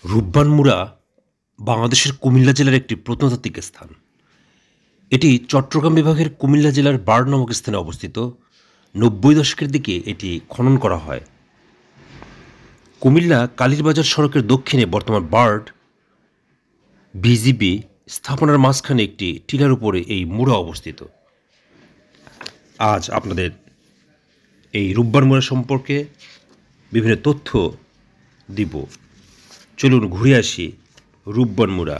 রূপবান মুড়া বাংলাদেশের কুমিল্লা জেলার একটি প্রত্নতাত্ত্বিক স্থান। এটি চট্টগ্রাম বিভাগের কুমিল্লা জেলার বার্ড নামক স্থানে অবস্থিত। ৯০ দশকের দিকে এটি খনন করা হয়। কুমিল্লা কালীরবাজার সড়কের দক্ষিণে বর্তমান বার্ড বিজিবি স্থাপনার মাঝখানে একটি টিলার উপরে এই মুড়া অবস্থিত। আজ আপনাদের এই রূপবান মুড়া সম্পর্কে বিভিন্ন তথ্য দিব। চলুন ঘুরে আসি রূপবান মুড়া।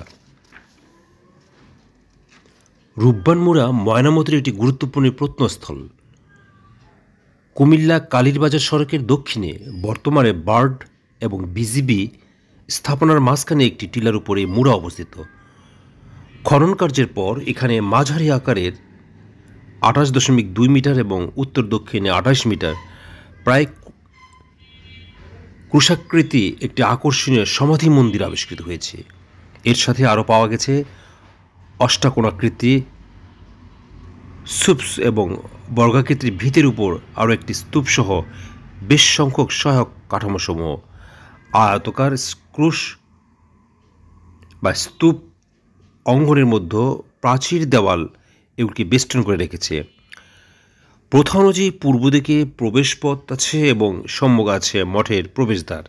রূপবান মুড়া ময়নামতির একটি গুরুত্বপূর্ণ প্রত্নস্থল। কুমিল্লা কালীরবাজার সড়কের দক্ষিণে বর্তমানে বার্ড এবং বিজিবি স্থাপনার মাঝখানে একটি টিলার উপরে মুড়া অবস্থিত। খনন কার্যের পর এখানে মাঝারি আকারের ২৮.২ মিটার এবং উত্তর দক্ষিণে ২৮ মিটার প্রায় ক্রুশাকৃতি একটি আকর্ষণীয় সমাধি মন্দির আবিষ্কৃত হয়েছে। এর সাথে আরও পাওয়া গেছে অষ্টাকোণাকৃতি স্তূপ এবং বর্গাকৃতির ভিতের উপর আরও একটি স্তূপসহ বেশ সংখ্যক সহায়ক কাঠামোসমূহ। আয়তকার ক্রুশ বা স্তূপ অঙ্গনের মধ্যে প্রাচীর দেওয়াল এগুলিকে বেষ্টন করে রেখেছে। প্রথা অনুযায়ী পূর্ব দিকে প্রবেশপথ আছে এবং সম্মুখে আছে মঠের প্রবেশদ্বার।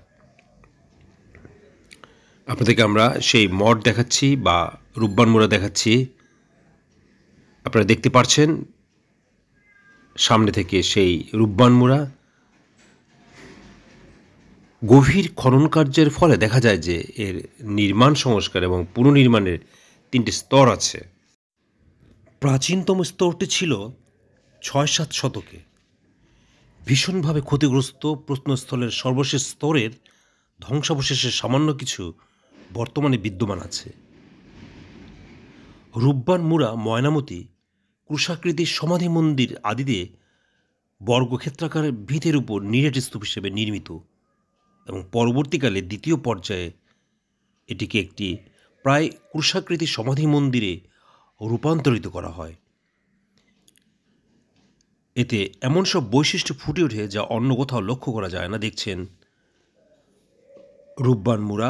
আপনাদেরকে আমরা সেই মঠ দেখাচ্ছি বা রূপবান মুড়া দেখাচ্ছি। আপনারা দেখতে পাচ্ছেন সামনে থেকে সেই রূপবান মুড়া। গভীর খনন কার্যের ফলে দেখা যায় যে এর নির্মাণ সংস্কার এবং পুনর্নির্মাণের ৩টি স্তর আছে। প্রাচীনতম স্তরটি ছিল ৬-৭ শতকে। ভীষণভাবে ক্ষতিগ্রস্ত প্রত্নস্থলের সর্বশেষ স্তরের ধ্বংসাবশেষের সামান্য কিছু বর্তমানে বিদ্যমান আছে। রূপবান মুড়া ময়নামতি ক্রুশাকৃতির সমাধি মন্দির আদিতে বর্গক্ষেত্রাকারের ভিতের উপর নিরেট স্তূপ হিসেবে নির্মিত এবং পরবর্তীকালে দ্বিতীয় পর্যায়ে এটিকে একটি প্রায় ক্রুশাকৃতি সমাধি মন্দিরে রূপান্তরিত করা হয়। এতে এমন সব বৈশিষ্ট্য ফুটে ওঠে যা অন্য কোথাও লক্ষ্য করা যায় না। দেখছেন রূপবান মুড়া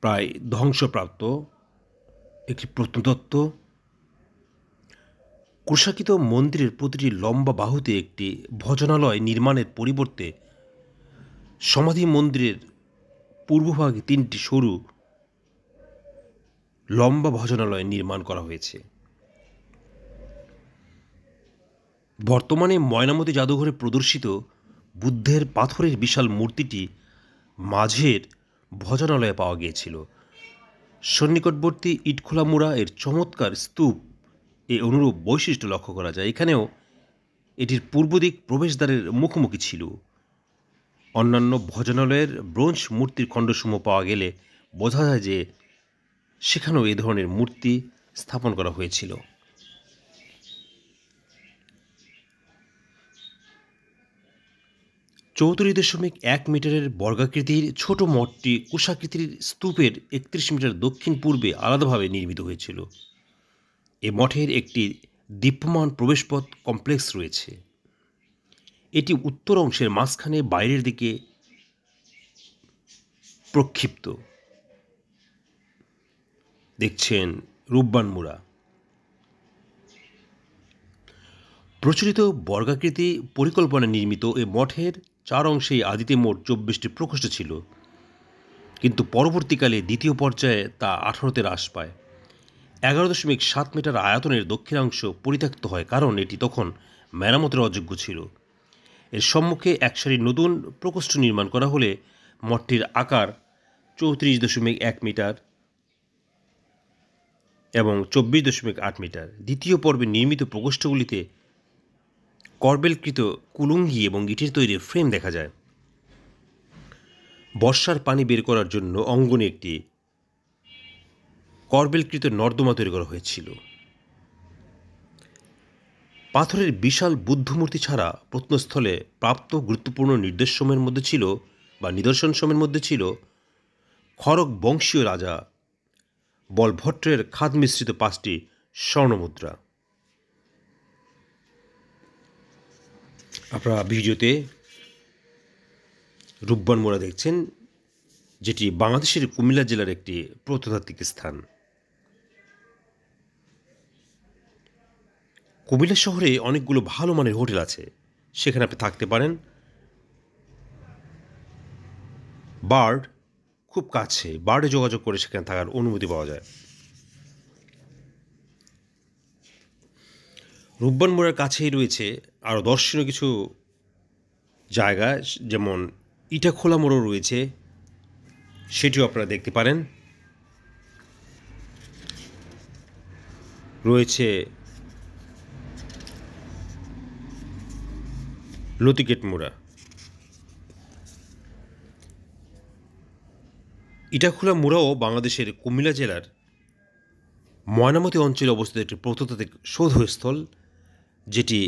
প্রায় ধ্বংসপ্রাপ্ত একটি প্রত্নতত্ত্ব। ক্রুশাকৃত মন্দিরের প্রতিটি লম্বা বাহুতে একটি ভজনালয় নির্মাণের পরিবর্তে সমাধি মন্দিরের পূর্বভাগে ৩টি সরু লম্বা ভজনালয় নির্মাণ করা হয়েছে। বর্তমানে ময়নামতি জাদুঘরে প্রদর্শিত বুদ্ধের পাথরের বিশাল মূর্তিটি মাঝের ভজনালয়ে পাওয়া গিয়েছিল। সন্নিকটবর্তী ইটখোলা মুড়া এর চমৎকার স্তূপ এ অনুরূপ বৈশিষ্ট্য লক্ষ্য করা যায়। এখানেও এটির পূর্ব দিক প্রবেশদ্বারের মুখোমুখি ছিল। অন্যান্য ভজনালয়ের ব্রোঞ্জ মূর্তির খণ্ডসমূহ পাওয়া গেলে বোঝা যায় যে সেখানেও এ ধরনের মূর্তি স্থাপন করা হয়েছিল। ৩৪.১ মিটারের বর্গাকৃতির ছোট মঠটি কুশাকৃতির স্তূপের ৩১ মিটার দক্ষিণ পূর্বে আলাদাভাবে নির্মিত হয়েছিল। এ মঠের একটি দীপ্যমান প্রবেশপথ কমপ্লেক্স রয়েছে। এটি উত্তর অংশের মাঝখানে বাইরের দিকে প্রক্ষিপ্ত। দেখছেন রূপবান মুড়া। প্রচলিত বর্গাকৃতি পরিকল্পনা নির্মিত এ মঠের ৪ অংশেই আদিতে মোট ২৪টি প্রকোষ্ঠ ছিল, কিন্তু পরবর্তীকালে দ্বিতীয় পর্যায়ে তা ১৮তে হ্রাস পায়। ১১.৭ মিটার আয়তনের দক্ষিণাংশ পরিত্যক্ত হয় কারণ এটি তখন মেরামতের অযোগ্য ছিল। এর সম্মুখে এক সারি নতুন প্রকোষ্ঠ নির্মাণ করা হলে মঠটির আকার ৩৪.১ মিটার এবং ২৪.৮ মিটার। দ্বিতীয় পর্বে নির্মিত প্রকোষ্ঠগুলিতে করবেলকৃত কুলুঙ্গি এবং ইটের তৈরি ফ্রেম দেখা যায়। বর্ষার পানি বের করার জন্য অঙ্গনে একটি করবেলকৃত নর্দমা তৈরি করা হয়েছিল। পাথরের বিশাল বুদ্ধমূর্তি ছাড়া প্রত্নস্থলে প্রাপ্ত গুরুত্বপূর্ণ নিদর্শনসমূহের মধ্যে ছিল খড়গ বংশীয় রাজা বলভট্টের খাদ মিশ্রিত 5টি স্বর্ণমুদ্রা। আপনারা ভিডিওতে রূপবান মুড়া দেখছেন। যেটি বাংলাদেশের কুমিল্লা জেলার একটি প্রত্নতাত্ত্বিক স্থান। কুমিল্লা শহরে অনেকগুলো ভালো মানের হোটেল আছে, সেখানে আপনি থাকতে পারেন। বার্ড খুব কাছে, বার্ডে যোগাযোগ করে সেখানে থাকার অনুমতি পাওয়া যায়। রূপবান মোড়ার কাছেই রয়েছে আরও দর্শনীয় কিছু জায়গা, যেমন ইটাখোলা মোড়ও রয়েছে, সেটিও আপনারা দেখতে পারেন। রয়েছে লতিকেট মোড়া। ইটাখোলা মোড়াও বাংলাদেশের কুমিল্লা জেলার ময়নামতি অঞ্চলে অবস্থিত একটি প্রত্নতাত্ত্বিক সৌধস্থল, যেটি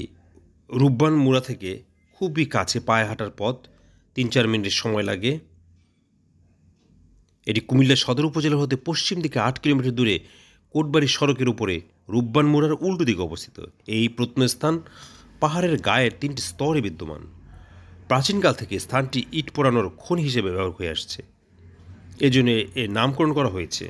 রূপবান মোড়া থেকে খুবই কাছে, পায়ে হাঁটার পথ, 3-4 মিনিট সময় লাগে। এটি কুমিল্লা সদর উপজেলা হতে পশ্চিম দিকে 8 কিলোমিটার দূরে কোটবাড়ি সড়কের উপরে রূপবান মোড়ার উল্টো দিকে অবস্থিত। এই প্রত্নস্থান পাহাড়ের গায়ের 3টি স্তরে বিদ্যমান। প্রাচীনকাল থেকে স্থানটি ইট পোড়ানোর খনি হিসেবে ব্যবহার হয়ে আসছে, এজন্য এর নামকরণ করা হয়েছে।